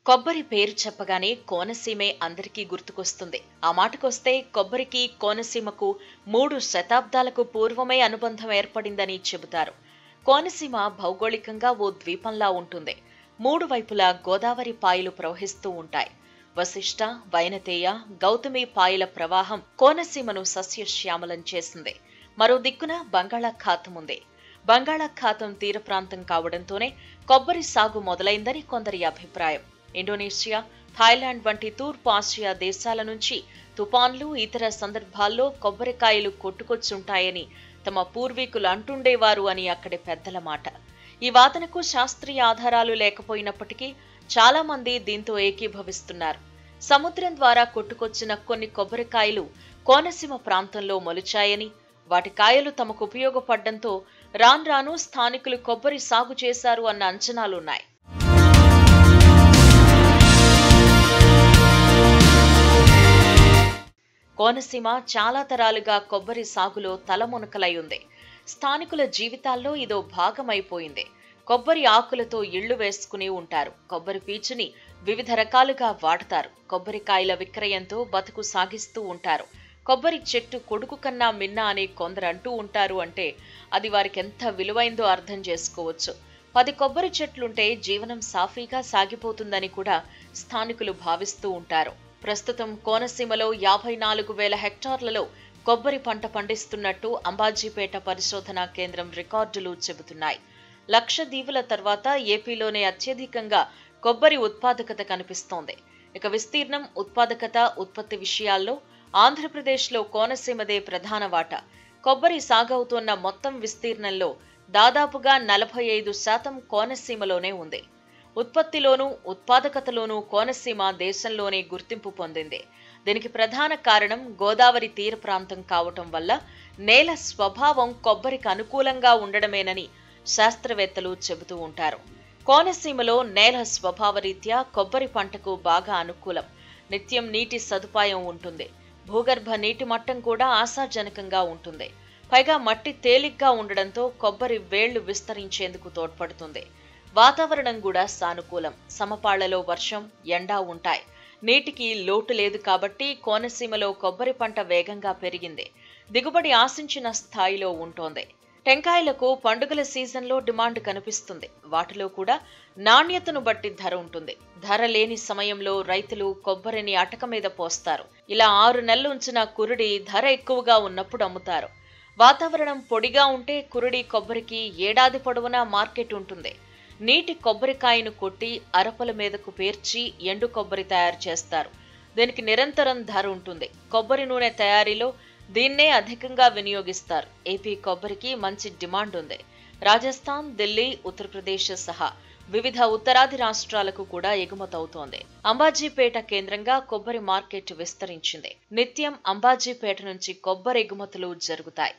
కొబ్బరి పేరు చెప్పగానే కోనసీమే అందరికీ గుర్తుకొస్తుంది. ఆ మాటకొస్తే కొబ్బరికి కోనసీమకు 3 శతాబ్దాలకు పూర్వమే అనుబంధం ఏర్పడిందని చెబుతారు. కోనసీమ భౌగోళికంగా ఓ ద్వీపంలా ఉంటుంది. 3 వైపులా గోదావరి పాయలు ప్రవహిస్తూ ఉంటాయి. వశిష్ట, వైనతేయ, గౌతమి పాయల ప్రవాహం కోనసీమను సస్యశ్యామలం చేసింది. మరో దిక్కున బంగాళాఖాతం ఉంది. బంగాళాఖాతం తీర ప్రాంతం కావడంతోనే కొబ్బరి సాగు మొదలైందని కొందరి అభిప్రాయం. ఇండోనేషియా, థాయిలాండ్ వంటి తూర్పు ఆసియా దేశాల నుంచి తుపాన్లు, ఇతర సందర్భాల్లో కొబ్బరికాయలు కొట్టుకొచ్చుంటాయని తమ పూర్వీకులు అంటుండేవారు అని అక్కడి పెద్దల మాట. ఈ వాదనకు శాస్త్రీయ ఆధారాలు లేకపోయినప్పటికీ చాలా మంది దీంతో ఏకీభవిస్తున్నారు. సముద్రం ద్వారా కొట్టుకొచ్చిన కొన్ని కొబ్బరికాయలు కోనసీమ ప్రాంతంలో మొలిచాయని, వాటి కాయలు తమకు ఉపయోగపడ్డంతో రాను స్థానికులు కొబ్బరి సాగు చేశారు అన్న అంచనాలున్నాయి. కోనసీమ చాలా తరాలుగా కొబ్బరి సాగులో తలమునకలై ఉంది. స్థానికుల జీవితాల్లో ఇదో భాగమైపోయింది. కొబ్బరి ఆకులతో ఇళ్లు వేసుకుని ఉంటారు. కొబ్బరి పీచుని వివిధ రకాలుగా వాడతారు. కొబ్బరికాయల విక్రయంతో బతుకు సాగిస్తూ ఉంటారు. కొబ్బరి చెట్టు కొడుకు కన్నా మిన్న అని కొందరు అంటూ ఉంటారు. అంటే అది వారికి ఎంత విలువైందో అర్థం చేసుకోవచ్చు. 10 కొబ్బరి చెట్లుంటే జీవనం సాఫీగా సాగిపోతుందని కూడా స్థానికులు భావిస్తూ ఉంటారు. ప్రస్తుతం కోనసీమలో 54,000 హెక్టార్లలో కొబ్బరి పంట పండిస్తున్నట్టు అంబాజీపేట పరిశోధనా కేంద్రం రికార్డులు చెబుతున్నాయి. లక్షద్వీపుల తర్వాత ఏపీలోనే అత్యధికంగా కొబ్బరి ఉత్పాదకత కనిపిస్తోంది. ఇక విస్తీర్ణం, ఉత్పాదకత, ఉత్పత్తి విషయాల్లో ఆంధ్రప్రదేశ్లో కోనసీమదే ప్రధాన వాటా. కొబ్బరి సాగవుతున్న మొత్తం విస్తీర్ణంలో దాదాపుగా 45% కోనసీమలోనే ఉంది. ఉత్పత్తిలోనూ ఉత్పాదకతలోనూ కోనసీమ దేశంలోనే గుర్తింపు పొందింది. దీనికి ప్రధాన కారణం గోదావరి తీర ప్రాంతం కావటం వల్ల నేల స్వభావం కొబ్బరికి అనుకూలంగా ఉండడమేనని శాస్త్రవేత్తలు చెబుతూ ఉంటారు. కోనసీమలో నేల స్వభావరీత్యా కొబ్బరి పంటకు బాగా అనుకూలం. నిత్యం నీటి సదుపాయం ఉంటుంది. భూగర్భ నీటి మట్టం కూడా ఆశాజనకంగా ఉంటుంది. పైగా మట్టి తేలిగ్గా ఉండడంతో కొబ్బరి వేళ్లు విస్తరించేందుకు తోడ్పడుతుంది. వాతావరణం కూడా సానుకూలం. సమపాళ్లలో వర్షం, ఎండ ఉంటాయి. నీటికి లోటు లేదు కాబట్టి కోనసీమలో కొబ్బరి పంట వేగంగా పెరిగింది. దిగుబడి ఆశించిన స్థాయిలో ఉంటోంది. టెంకాయలకు పండుగల సీజన్లో డిమాండ్ కనిపిస్తుంది. వాటిలో కూడా నాణ్యతను బట్టి ధర ఉంటుంది. ధర లేని సమయంలో రైతులు కొబ్బరిని అటక మీద పోస్తారు. ఇలా 6 నెలలు ఉంచిన కురుడి ధర ఎక్కువగా ఉన్నప్పుడు అమ్ముతారు. వాతావరణం పొడిగా ఉంటే కురుడి కొబ్బరికి ఏడాది పొడవునా మార్కెట్ ఉంటుంది. నీటి కొబ్బరికాయను కొట్టి అరపల మీదకు పేర్చి ఎండు కొబ్బరి తయారు చేస్తారు. దీనికి నిరంతరం ధర ఉంటుంది. కొబ్బరి నూనె తయారీలో దీన్నే అధికంగా వినియోగిస్తారు. ఏపీ కొబ్బరికి మంచి డిమాండ్ ఉంది. రాజస్థాన్, ఢిల్లీ, ఉత్తరప్రదేశ్ సహా వివిధ ఉత్తరాది రాష్ట్రాలకు కూడా ఎగుమతవుతోంది. అంబాజీపేట కేంద్రంగా కొబ్బరి మార్కెట్ విస్తరించింది. నిత్యం అంబాజీపేట నుంచి కొబ్బరి ఎగుమతులు జరుగుతాయి.